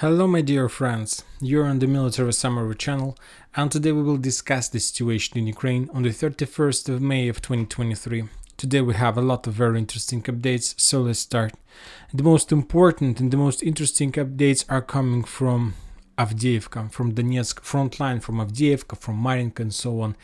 Hello my dear friends, you're on the Military Summary channel, and today we will discuss the situation in Ukraine on the 31st of May of 2023. Today we have a lot of very interesting updates, so let's start. The most important and the most interesting updates are coming from Avdiivka, from Donetsk front line, from Avdiivka, from Mariinka and so on.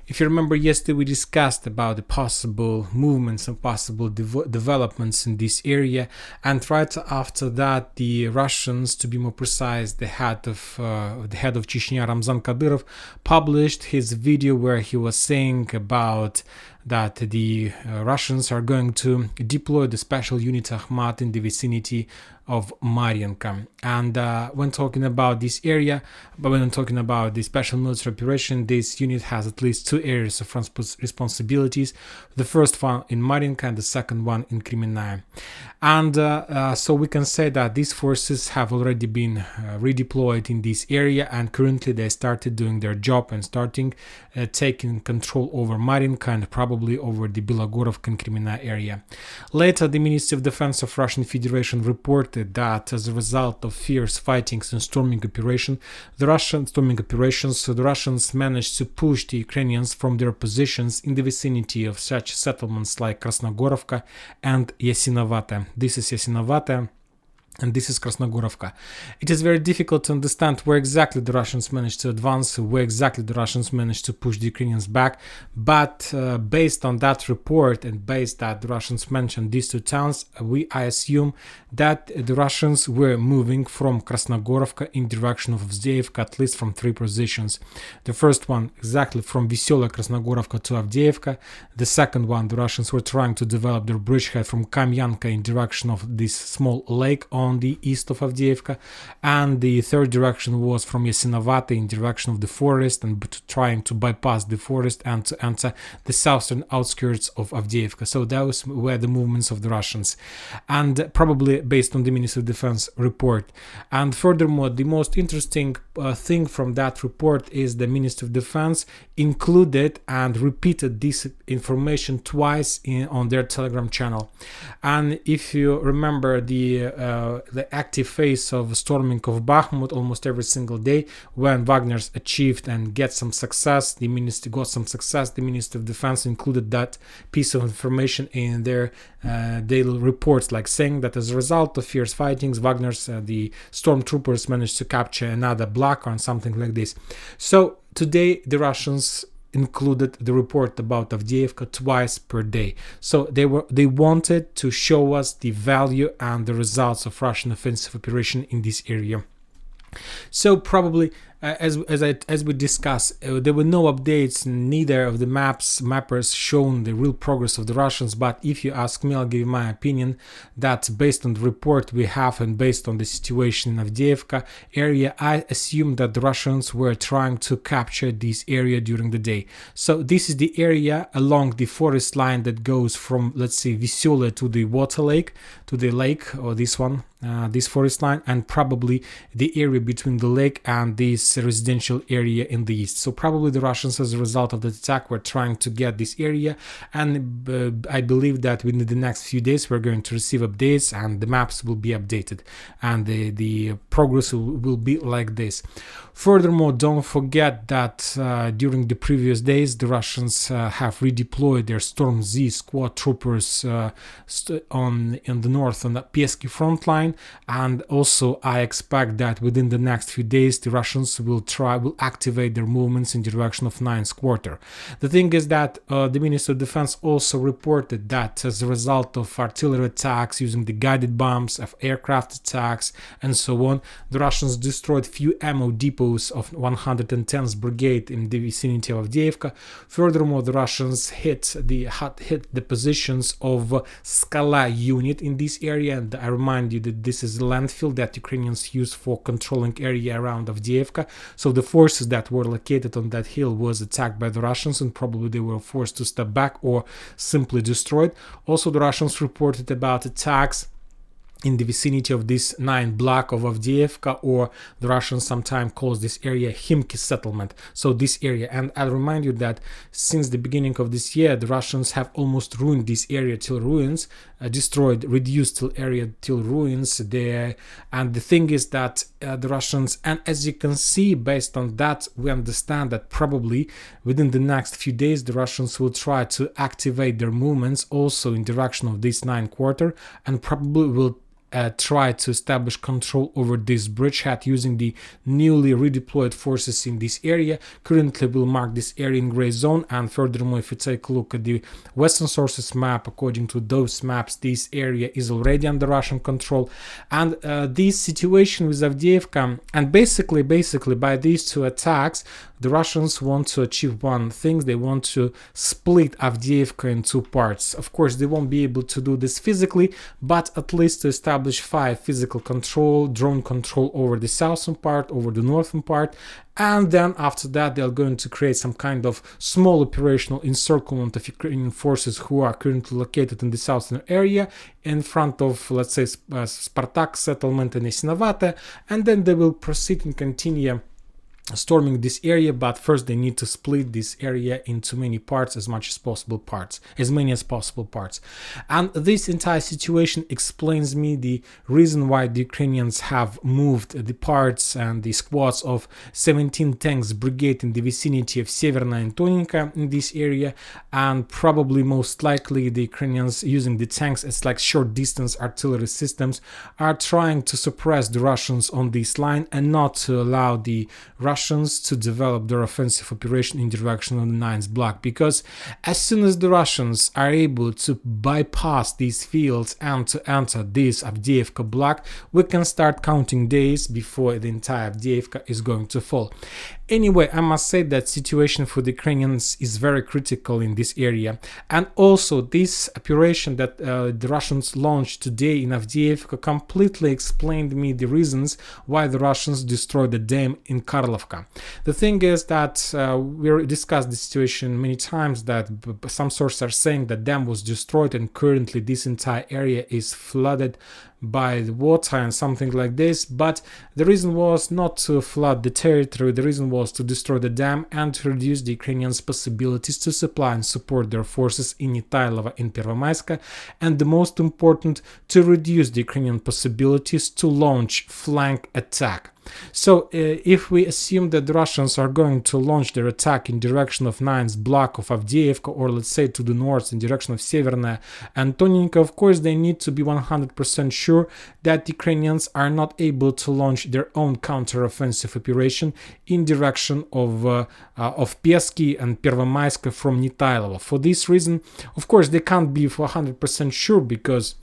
If you remember, yesterday we discussed about the possible movements and possible developments in this area, and right after that the Russians, to be more precise, the head of Chechnya, Ramzan Kadyrov, published his video where he was saying about that the Russians are going to deploy the special unit Akhmat in the vicinity of Mariinka. And when talking about this area, but when talking about the special military operation, this unit has at least two areas of responsibilities. The first one in Mariinka and the second one in Kremenaya. And so we can say that these forces have already been redeployed in this area, and currently they started doing their job and starting taking control over Mariinka and probably over the Bilogorovka and Kremenaya area. Later, the Ministry of Defense of Russian Federation reported that as a result of fierce fightings and storming operations, the Russians managed to push the Ukrainians from their positions in the vicinity of such settlements like Krasnogorovka and Yasinovata. This is Yasinovata, and this is Krasnogorovka. It is very difficult to understand where exactly the Russians managed to advance, where exactly the Russians managed to push the Ukrainians back, but based on that report and based that the Russians mentioned these two towns, I assume that the Russians were moving from Krasnogorovka in direction of Avdiivka, at least from three positions. The first one exactly from Veselaya Krasnogorovka to Avdiivka. The second one, the Russians were trying to develop their bridgehead from Kamyanka in direction of this small lake on the east of Avdiivka, and the third direction was from Yasinovata in direction of the forest and trying to bypass the forest and to enter the southern outskirts of Avdiivka. So those were the movements of the Russians, and probably based on the Ministry of Defense report. And furthermore, the most interesting thing from that report is the Ministry of Defense included and repeated this information twice on their Telegram channel. And if you remember the active phase of storming of Bakhmut almost every single day, when Wagner's achieved and get some success, the Ministry of Defense included that piece of information in their daily reports, like saying that as a result of fierce fightings, Wagner's the stormtroopers managed to capture another block or something like this. So today the Russians included the report about Avdiivka twice per day. So they wanted to show us the value and the results of Russian offensive operation in this area. So probably as we discussed, there were no updates, neither of the mappers shown the real progress of the Russians. But if you ask me, I'll give you my opinion that based on the report we have and based on the situation in Avdiivka area, I assume that the Russians were trying to capture this area during the day. So this is the area along the forest line that goes from, let's say, Veselaya to the water lake, to the lake, or this one, this forest line, and probably the area between the lake and this residential area in the east. So probably the Russians, as a result of the attack, were trying to get this area, and I believe that within the next few days we're going to receive updates and the maps will be updated and the progress will be like this. Furthermore, don't forget that during the previous days the Russians have redeployed their Storm Z squad troopers in the north on the Piesky front line, and also I expect that within the next few days the Russians will activate their movements in direction of 9th quarter. The thing is that the Ministry of Defense also reported that as a result of artillery attacks using the guided bombs, of aircraft attacks and so on, the Russians destroyed few ammo depots of 110th Brigade in the vicinity of Avdiivka. Furthermore, the Russians hit the positions of Skala unit in this area, and I remind you that this is a landfill that Ukrainians use for controlling area around Avdiivka. So the forces that were located on that hill was attacked by the Russians, and probably they were forced to step back or simply destroyed. Also, the Russians reported about attacks in the vicinity of this 9th block of Avdiivka, or the Russians sometimes calls this area Khimki settlement. So this area, and I'll remind you that since the beginning of this year, the Russians have almost ruined this area till ruins, reduced till area till ruins there. And the thing is that the Russians, and as you can see, based on that, we understand that probably within the next few days the Russians will try to activate their movements also in direction of this 9th quarter, and probably will try to establish control over this bridgehead using the newly redeployed forces in this area. Currently we'll mark this area in gray zone, and furthermore, if you take a look at the Western sources map, according to those maps, this area is already under Russian control. And this situation with Avdiivka, and basically by these two attacks, the Russians want to achieve one thing. They want to split Avdiivka in two parts. Of course, they won't be able to do this physically, but at least to establish 5 physical control, drone control over the southern part, over the northern part, and then after that they are going to create some kind of small operational encirclement of Ukrainian forces who are currently located in the southern area in front of, let's say, Spartak settlement in Yasinovate, and then they will proceed and continue storming this area, but first they need to split this area into many parts, as many as possible parts. And this entire situation explains me the reason why the Ukrainians have moved the parts and the squads of 17 tanks brigade in the vicinity of Severna and Tonenka in this area, and probably most likely the Ukrainians, using the tanks as like short distance artillery systems, are trying to suppress the Russians on this line and not to allow the Russians to develop their offensive operation in direction of the 9th block, because as soon as the Russians are able to bypass these fields and to enter this Avdiivka block, we can start counting days before the entire Avdiivka is going to fall. Anyway, I must say that situation for the Ukrainians is very critical in this area, and also this operation that the Russians launched today in Avdiivka completely explained me the reasons why the Russians destroyed the dam in Karlovka. The thing is that we discussed the situation many times, that some sources are saying that dam was destroyed and currently this entire area is flooded by the water and something like this, but the reason was not to flood the territory. The reason was to destroy the dam and to reduce the Ukrainians' possibilities to supply and support their forces in Nitailova and Pervomaiska, and the most important, to reduce the Ukrainian possibilities to launch flank attack. So if we assume that the Russians are going to launch their attack in direction of 9th block of Avdiivka, or let's say to the north in direction of Severna and Tonenka, of course they need to be 100% sure that the Ukrainians are not able to launch their own counter-offensive operation in direction of Piesky and Pervomaiska from Nitailova. For this reason, of course, they can't be 100% sure, because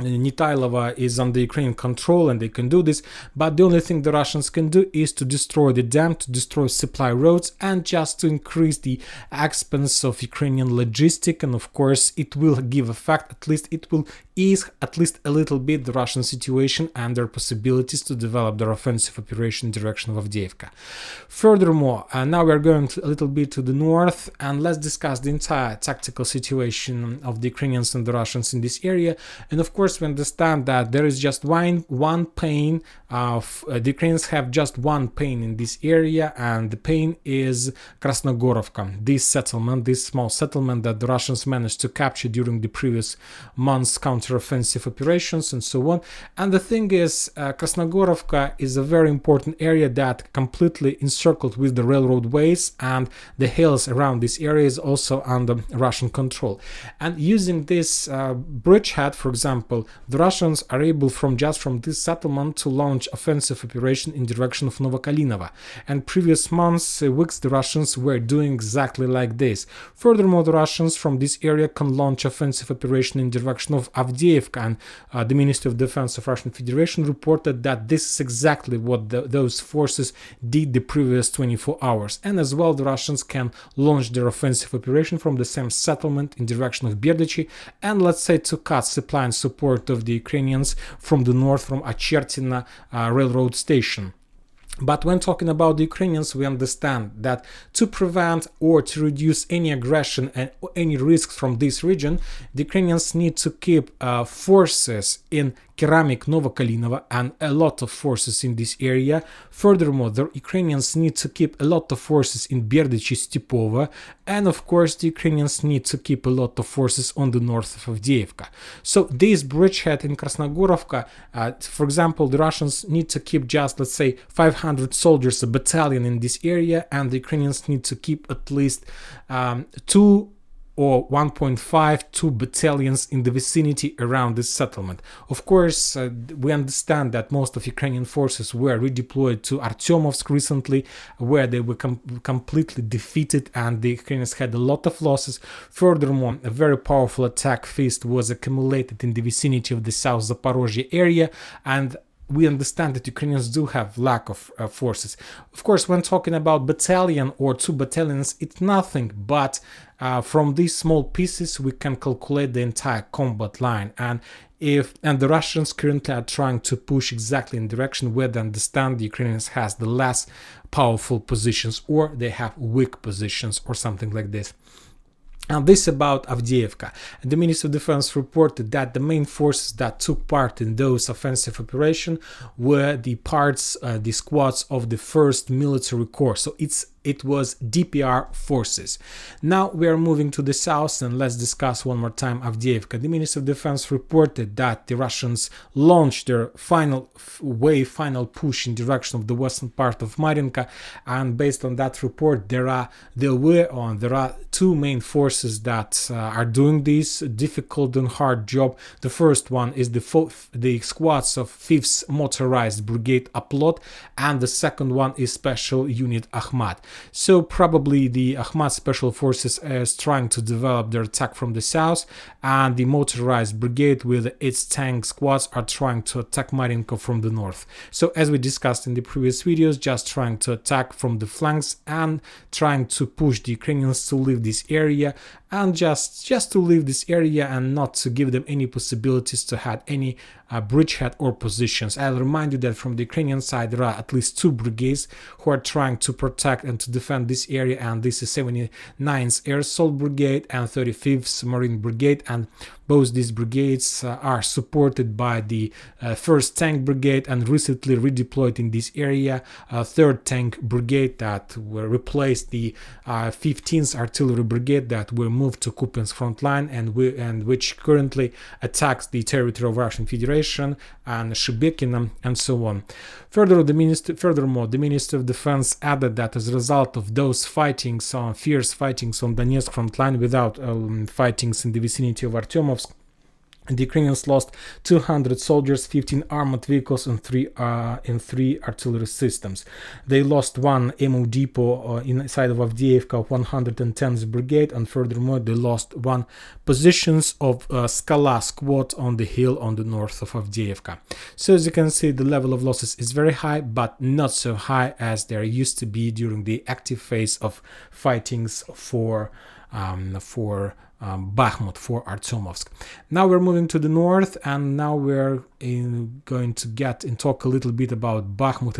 Nitailova is under Ukrainian control and they can do this, but the only thing the Russians can do is to destroy the dam, to destroy supply roads, and just to increase the expense of Ukrainian logistic, and of course it will give effect, at least it will ease at least a little bit the Russian situation and their possibilities to develop their offensive operation in direction of Avdiivka. Furthermore, now we are going a little bit to the north, and let's discuss the entire tactical situation of the Ukrainians and the Russians in this area. And of course we understand that there is just one pain of the Ukrainians have just one pain in this area, and the pain is Krasnogorovka, this settlement, this small settlement that the Russians managed to capture during the previous months' counter-offensive operations and so on. And the thing is, Krasnogorovka is a very important area that completely encircled with the railroad ways, and the hills around this area is also under Russian control. And using this bridgehead, for example, the Russians are able from this settlement to launch offensive operation in direction of Novokalinova. And previous months, weeks, the Russians were doing exactly like this. Furthermore, the Russians from this area can launch offensive operation in direction of Avdiivka, and the Ministry of Defense of Russian Federation reported that this is exactly what those forces did the previous 24 hours. And as well, the Russians can launch their offensive operation from the same settlement in direction of Berdichi, and let's say to cut supply and support of the Ukrainians from the north, from Achertina railroad station. But when talking about the Ukrainians, we understand that to prevent or to reduce any aggression and any risks from this region, the Ukrainians need to keep forces in Keramik, Novokalinova, and a lot of forces in this area. Furthermore, the Ukrainians need to keep a lot of forces in Berdychi, Stepova, and of course the Ukrainians need to keep a lot of forces on the north of Avdiivka. So this bridgehead in Krasnogorovka, for example, the Russians need to keep just, let's say, 500 soldiers, a battalion in this area, and the Ukrainians need to keep at least 2 or 1.5 battalions in the vicinity around this settlement. Of course, we understand that most of Ukrainian forces were redeployed to Artyomovsk recently, where they were completely defeated and the Ukrainians had a lot of losses. Furthermore, a very powerful attack fist was accumulated in the vicinity of the South Zaporozhye area, and we understand that Ukrainians do have lack of forces. Of course, when talking about battalion or 2 battalions, it's nothing, but from these small pieces we can calculate the entire combat line, and the Russians currently are trying to push exactly in the direction where they understand the Ukrainians has the less powerful positions, or they have weak positions, or something like this. And this about Avdiivka. The Ministry of Defense reported that the main forces that took part in those offensive operations were the squads of the 1st Military Corps. So it was DPR forces. Now we are moving to the south, and let's discuss one more time Avdiivka. The Ministry of Defense reported that the Russians launched their final push in direction of the western part of Marinka, and based on that report there are 2 main forces that are doing this difficult and hard job. The first one is the squads of 5th Motorized Brigade Aplot, and the second one is Special Unit Akhmat. So probably the Akhmat Special Forces is trying to develop their attack from the south, and the Motorized Brigade with its tank squads are trying to attack Marinka from the north. So as we discussed in the previous videos, just trying to attack from the flanks and trying to push the Ukrainians to leave this area, and just to leave this area and not to give them any possibilities to have any bridgehead or positions. I'll remind you that from the Ukrainian side there are at least 2 brigades who are trying to protect and to defend this area, and this is 79th Air Assault Brigade and 35th Marine Brigade, and both these brigades are supported by the 1st Tank Brigade and recently redeployed in this area 3rd Tank Brigade that replaced the 15th Artillery Brigade that were moved to Kupiansk front line and which currently attacks the territory of Russian Federation and Shebekino and so on. Furthermore, the Ministry of Defense added that as a result of those fierce fightings on Donetsk front line without fightings in the vicinity of Artyomovsk, the Ukrainians lost 200 soldiers, 15 armored vehicles, and 3 artillery systems. They lost 1 ammo depot inside of Avdiivka, 110th Brigade, and furthermore they lost 1 positions of Skala squad on the hill on the north of Avdiivka. So as you can see, the level of losses is very high, but not so high as there used to be during the active phase of fightings for Bakhmut, for Artyomovsk. Now we're moving to the north, and now we're going to talk a little bit about Bakhmut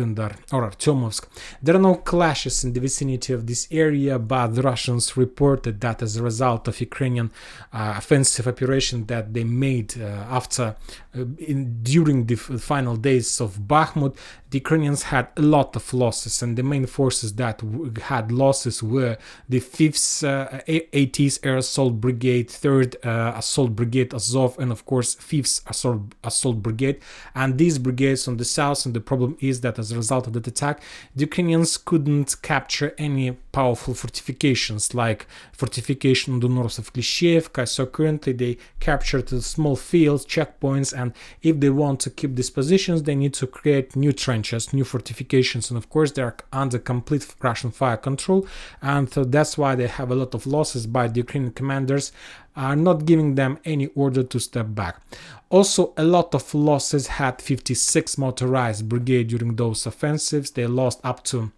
or Artyomovsk. There are no clashes in the vicinity of this area, but the Russians reported that as a result of Ukrainian offensive operation that they made during the final days of Bakhmut, the Ukrainians had a lot of losses, and the main forces that had losses were the 5th 80th Air Assault Brigade, 3rd Assault Brigade Azov, and of course 5th Assault Brigade. And these brigades on the south, and the problem is that as a result of that attack, the Ukrainians couldn't capture any powerful fortifications like fortification on the north of Klishchiivka. So currently they captured small fields, checkpoints, and if they want to keep these positions, they need to create new trenches, new fortifications, and of course they are under complete Russian fire control, and so that's why they have a lot of losses by the Ukrainian commanders are not giving them any order to step back. Also, a lot of losses had 56th Motorized Brigade during those offensives. They lost up to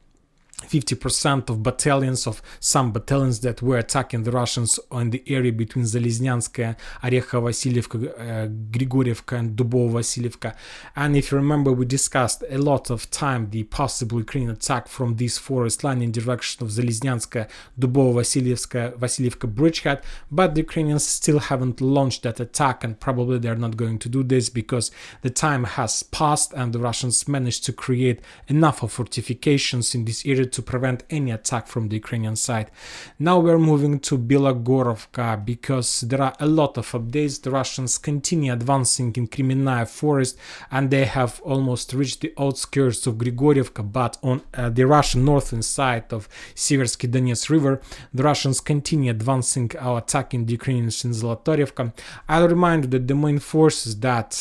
50% of battalions, of some battalions that were attacking the Russians on the area between Zaleznyanskaya, Orekho-Vasilievka, Grigorievka and Dubovo-Vasilievka. And if you remember, we discussed a lot of time the possible Ukrainian attack from this forest line in direction of Zaleznyanskaya, Dubovo-Vasilievka bridgehead, but the Ukrainians still haven't launched that attack, and probably they're not going to do this because the time has passed and the Russians managed to create enough of fortifications in this area to prevent any attack from the Ukrainian side. Now we're moving to Bilogorovka because there are a lot of updates. The Russians continue advancing in Kremenaya forest and they have almost reached the outskirts of Grigorievka, but on the Russian northern side of Seversky Donets River, the Russians continue advancing our attack in the Ukrainians in Zolotorevka. I'll remind you that the main forces that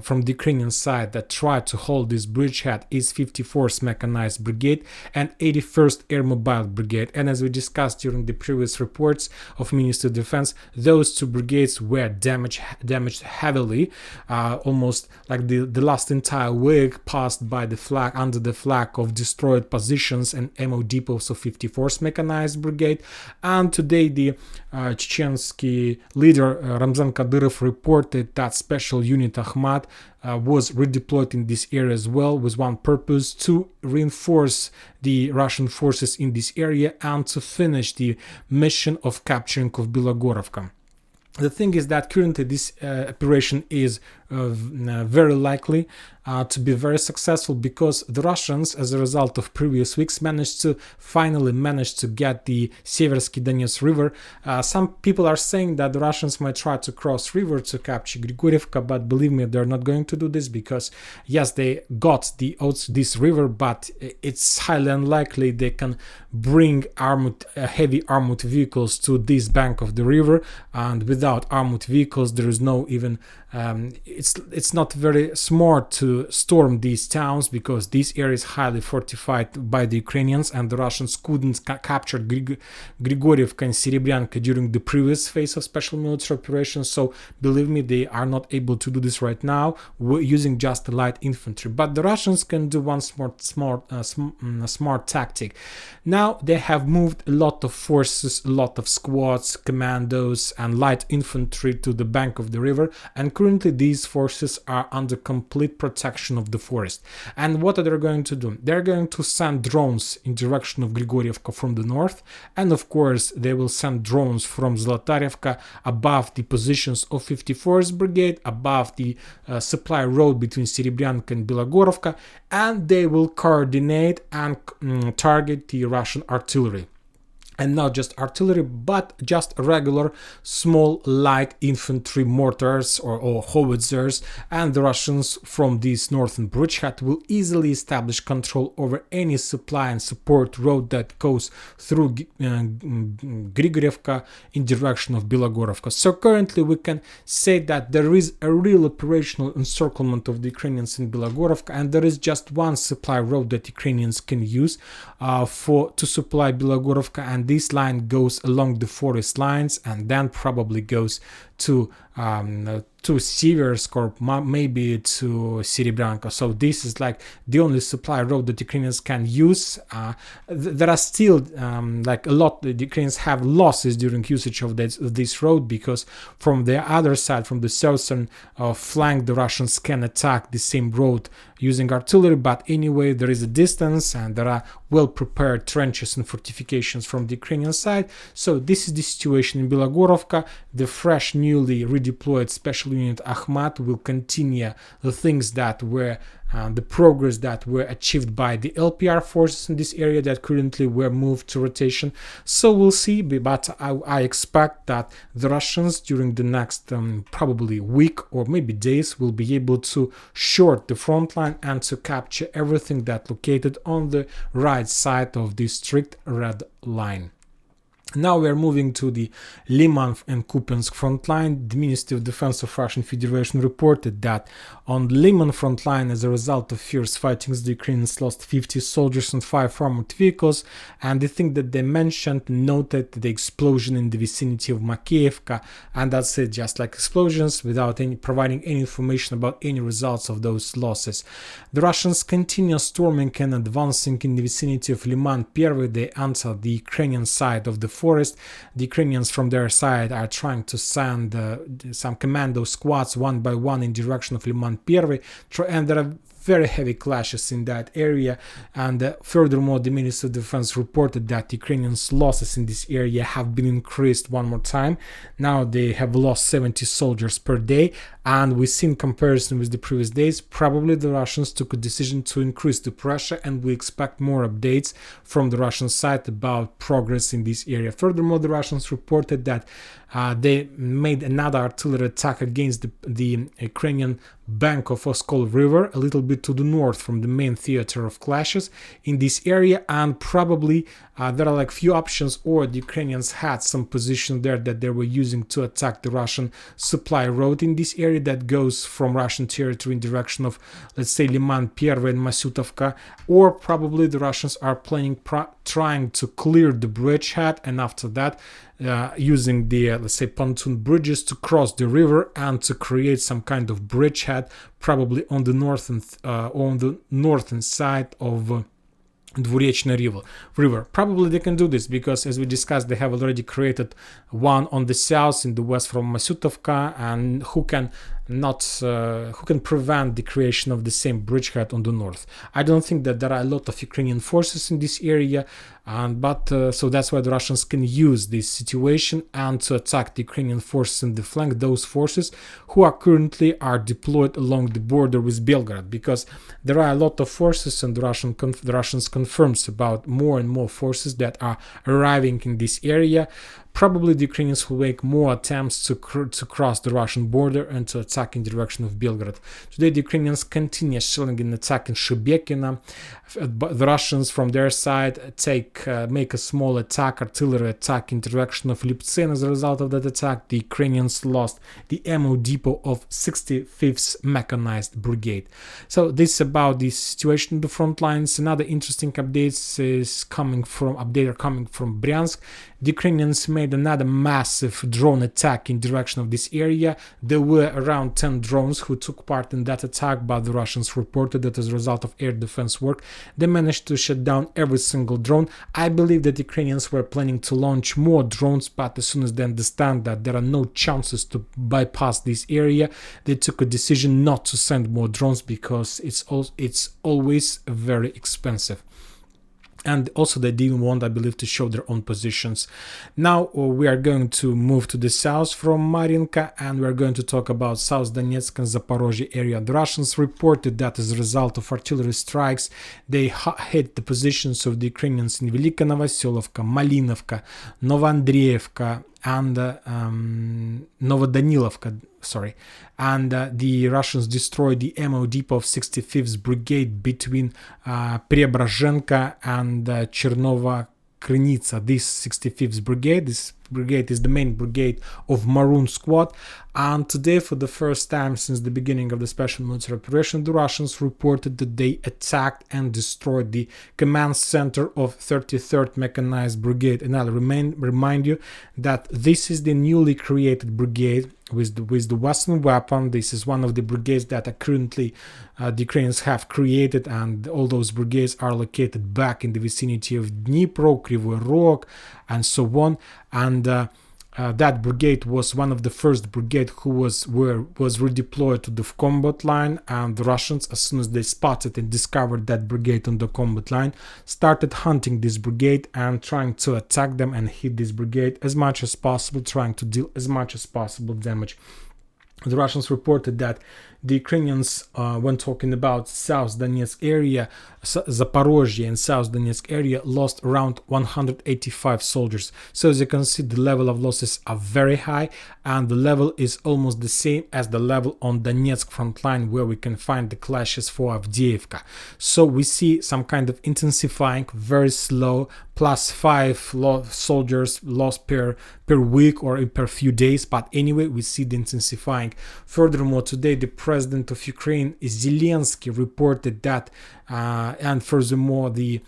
from the Ukrainian side that try to hold this bridgehead is 54th Mechanized Brigade and 81st Air Mobile Brigade. And as we discussed during the previous reports of Ministry of Defense, those two brigades were damaged heavily, almost like the last entire week passed by the flag under the flag of destroyed positions and ammo depots of 54th Mechanized Brigade. And today the Chechensky leader Ramzan Kadyrov reported that special unit Akhmat was redeployed in this area as well, with one purpose: to reinforce the Russian forces in this area and to finish the mission of capturing of Bilogorovka. The thing is that currently this operation is very likely to be very successful because the Russians, as a result of previous weeks, finally managed to get the Seversky Donets River. Some people are saying that the Russians might try to cross river to capture Grigorievka, but believe me, they're not going to do this because yes, they got this river, but it's highly unlikely they can bring heavy armored vehicles to this bank of the river, and without armored vehicles there is no even it's not very smart to storm these towns because this area is highly fortified by the Ukrainians and the Russians couldn't capture Grigorievka and Serebryanka during the previous phase of special military operations. So believe me, they are not able to do this right now using just light infantry. But the Russians can do one smart tactic. Now they have moved a lot of forces, a lot of squads, commandos and light infantry to the bank of the river, and currently these forces are under complete protection of the forest. And what are they going to do? They're going to send drones in direction of Grigorievka from the north, and of course they will send drones from Zolotarevka above the positions of 54th Brigade, above the supply road between Serebryanka and Bilogorovka, and they will coordinate and target the Russian artillery. And not just artillery, but just regular small light infantry mortars or howitzers, and the Russians from this northern bridgehead will easily establish control over any supply and support road that goes through Grigorievka in direction of Bilogorovka. So currently we can say that there is a real operational encirclement of the Ukrainians in Bilogorovka, and there is just one supply road that Ukrainians can use to supply Bilogorovka, and this line goes along the forest lines and then probably goes to Seversk or maybe to Serebryanka. So this is like the only supply road that Ukrainians can use. There are still like a lot, the Ukrainians have losses during usage of this road because from the other side, from the southern flank, the Russians can attack the same road using artillery, but anyway there is a distance and there are well prepared trenches and fortifications from the Ukrainian side. So this is the situation in Bilogorovka. The fresh newly redeployed special unit Akhmat will continue the things that were the progress that were achieved by the LPR forces in this area that currently were moved to rotation. So we'll see, but I expect that the Russians during the next probably week or maybe days will be able to short the front line and to capture everything that located on the right side of this strict red line. Now we are moving to the Liman and Kupiansk front line. The Ministry of Defense of Russian Federation reported that on the Liman front line, as a result of fierce fightings, the Ukrainians lost 50 soldiers and 5 armored vehicles. And the thing that they mentioned, noted the explosion in the vicinity of Makeivka, and that's it, just like explosions, without providing any information about any results of those losses. The Russians continue storming and advancing in the vicinity of Liman Первый. They enter the Ukrainian side of the forest. The Ukrainians from their side are trying to send some commando squads one by one in direction of Liman Первый, and there are very heavy clashes in that area. And furthermore, the Ministry of Defense reported that Ukrainians' losses in this area have been increased one more time. Now they have lost 70 soldiers per day, and we see in comparison with the previous days, probably the Russians took a decision to increase the pressure, and we expect more updates from the Russian side about progress in this area. Furthermore, the Russians reported that they made another artillery attack against the Ukrainian bank of Oskol River, a little bit to the north from the main theater of clashes in this area, and probably there are like few options, or the Ukrainians had some position there that they were using to attack the Russian supply road in this area that goes from Russian territory in direction of, let's say, Liman Первый and Masyutovka, or probably the Russians are planning trying to clear the bridgehead, and after that using the let's say pontoon bridges to cross the river and to create some kind of bridgehead, probably on the northern side of Dvurechny river. Probably they can do this because, as we discussed, they have already created one on the south in the west from Masyutovka, and who can prevent the creation of the same bridgehead on the north. I don't think that there are a lot of Ukrainian forces in this area, but so that's why the Russians can use this situation and to attack the Ukrainian forces in the flank, those forces who are currently deployed along the border with Belgrade, because there are a lot of forces, and the Russians confirms about more and more forces that are arriving in this area. Probably the Ukrainians will make more attempts to cross the Russian border and to attack in direction of Belgrade. Today the Ukrainians continue shelling and attacking Shebekina. The Russians from their side make a small artillery attack in direction of Liptsin. As a result of that attack, the Ukrainians lost the ammo depot of 65th Mechanized Brigade. So this is about the situation in the front lines. Another interesting update is coming from Bryansk. The Ukrainians made another massive drone attack in direction of this area. There were around 10 drones who took part in that attack, but the Russians reported that as a result of air defense work, they managed to shut down every single drone. I believe that the Ukrainians were planning to launch more drones, but as soon as they understand that there are no chances to bypass this area, they took a decision not to send more drones, because it's always very expensive. And also they didn't want, I believe, to show their own positions. Now we are going to move to the south from Marinka, and we are going to talk about South Donetsk and Zaporozhye area. The Russians reported that as a result of artillery strikes, they hit the positions of the Ukrainians in Velika Novoselovka, Malinovka, Novoandreevka, and Novodanilovka, and the Russians destroyed the ammo depot of 65th Brigade between Preobrazhenka and Chernova Krynica. This 65th Brigade, this brigade is the main brigade of Maroon Squad, and today, for the first time since the beginning of the special military operation, the Russians reported that they attacked and destroyed the command center of 33rd Mechanized Brigade. And I'll remind you that this is the newly created brigade with the Western weapon. This is one of the brigades that are currently the Ukrainians have created, and all those brigades are located back in the vicinity of Dnipro, Kryvyi Rog, and so on. And that brigade was one of the first brigade who was redeployed to the combat line, and the Russians, as soon as they spotted and discovered that brigade on the combat line, started hunting this brigade and trying to attack them and hit this brigade as much as possible, trying to deal as much as possible damage. The Russians reported that the Ukrainians, when talking about South Donetsk area, Zaporozhye and South Donetsk area, lost around 185 soldiers. So as you can see, the level of losses are very high, and the level is almost the same as the level on Donetsk front line, where we can find the clashes for Avdiivka. So we see some kind of intensifying, very slow, +5 soldiers lost per week or per few days, but anyway, we see the intensifying. Furthermore, today the president of Ukraine, Zelensky, reported that, and furthermore, the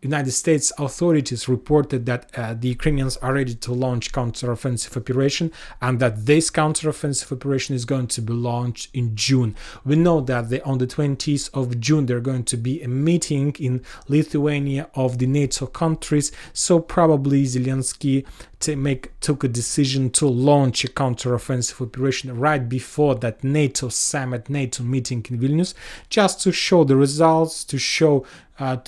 United States authorities reported that the Ukrainians are ready to launch counteroffensive operation, and that this counteroffensive operation is going to be launched in June. We know that on the 20th of June there's going to be a meeting in Lithuania of the NATO countries, so probably Zelensky took a decision to launch a counteroffensive operation right before that NATO summit, NATO meeting in Vilnius, just to show the results, to show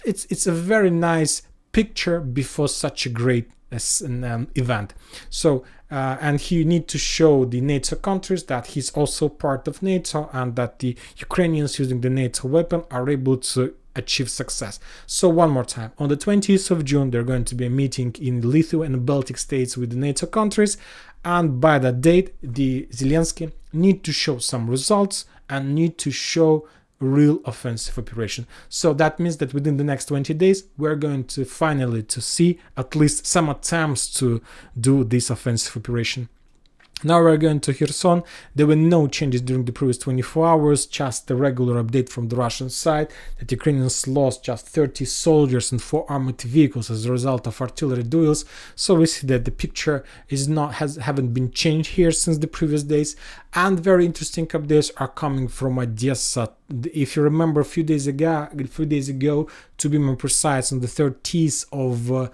it's a very nice picture before such a great event. So and he need to show the NATO countries that he's also part of NATO, and that the Ukrainians using the NATO weapon are able to achieve success. So one more time, on the 20th of June there's going to be a meeting in Lithuania and Baltic states with the NATO countries, and by that date the Zelensky need to show some results and need to show real offensive operation. So that means that within the next 20 days we're going to finally to see at least some attempts to do this offensive operation. Now we're going to Kherson. There were no changes during the previous 24 hours, just a regular update from the Russian side that Ukrainians lost just 30 soldiers and 4 armored vehicles as a result of artillery duels. So we see that the picture haven't been changed here since the previous days, and very interesting updates are coming from Odessa. If you remember a few days ago, to be more precise, on the 30th of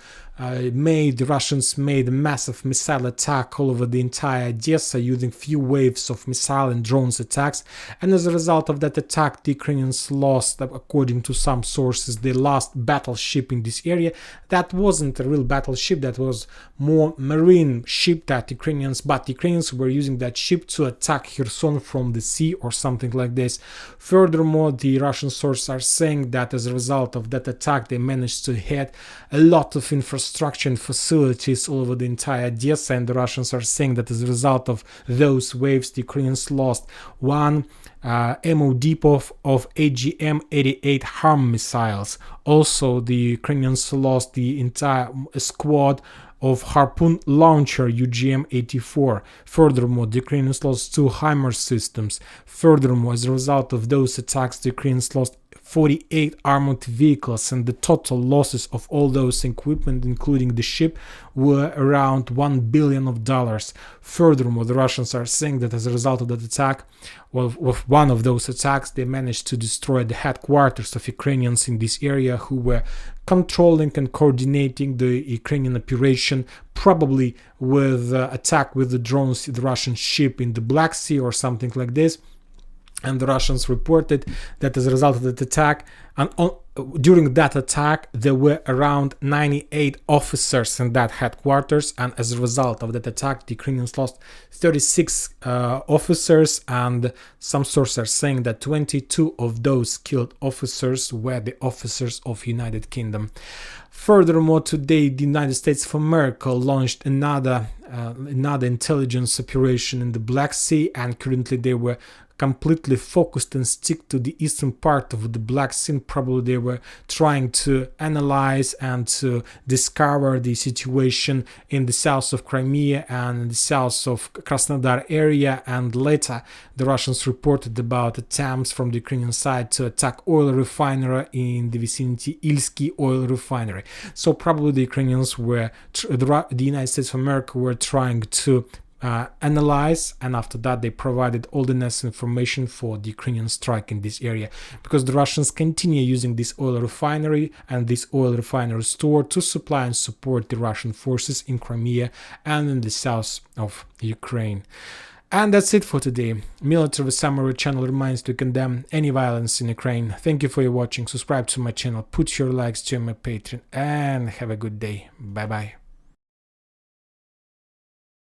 May, the Russians made a massive missile attack all over the entire Odessa using few waves of missile and drones attacks, and as a result of that attack the Ukrainians lost, according to some sources, the last battleship in this area. That wasn't a real battleship, that was more marine ship that Ukrainians were using that ship to attack Kherson from the sea or something like this. Furthermore, the Russian sources are saying that as a result of that attack they managed to hit a lot of infrastructure and facilities all over the entire Odessa, and the Russians are saying that as a result of those waves the Ukrainians lost one ammo depot of AGM-88 HARM missiles. Also, the Ukrainians lost the entire squad of Harpoon launcher UGM-84. Furthermore, the Ukrainians lost 2 HIMARS systems. Furthermore, as a result of those attacks, the Ukrainians lost 48 armored vehicles, and the total losses of all those equipment, including the ship, were around $1 billion. Furthermore, the Russians are saying that as a result of that attack, with one of those attacks, they managed to destroy the headquarters of Ukrainians in this area, who were controlling and coordinating the Ukrainian operation, probably with attack with the drones, the Russian ship in the Black Sea or something like this. And the Russians reported that as a result of that attack, and during that attack there were around 98 officers in that headquarters, and as a result of that attack the Ukrainians lost 36 officers, and some sources are saying that 22 of those killed officers were the officers of United Kingdom. Furthermore, today the United States of America launched another intelligence operation in the Black Sea, and currently they were completely focused and stick to the eastern part of the Black Sea. Probably they were trying to analyze and to discover the situation in the south of Crimea and the south of Krasnodar area, and later the Russians reported about attempts from the Ukrainian side to attack oil refinery in the vicinity Ilsky oil refinery. So probably the Ukrainians the United States of America were trying to analyze, and after that they provided all the necessary information for the Ukrainian strike in this area, because the Russians continue using this oil refinery and this oil refinery store to supply and support the Russian forces in Crimea and in the south of Ukraine. And that's it for today. Military Summary channel reminds to condemn any violence in Ukraine. Thank you for your watching. Subscribe to my channel, put your likes to my Patreon, and have a good day. Bye bye.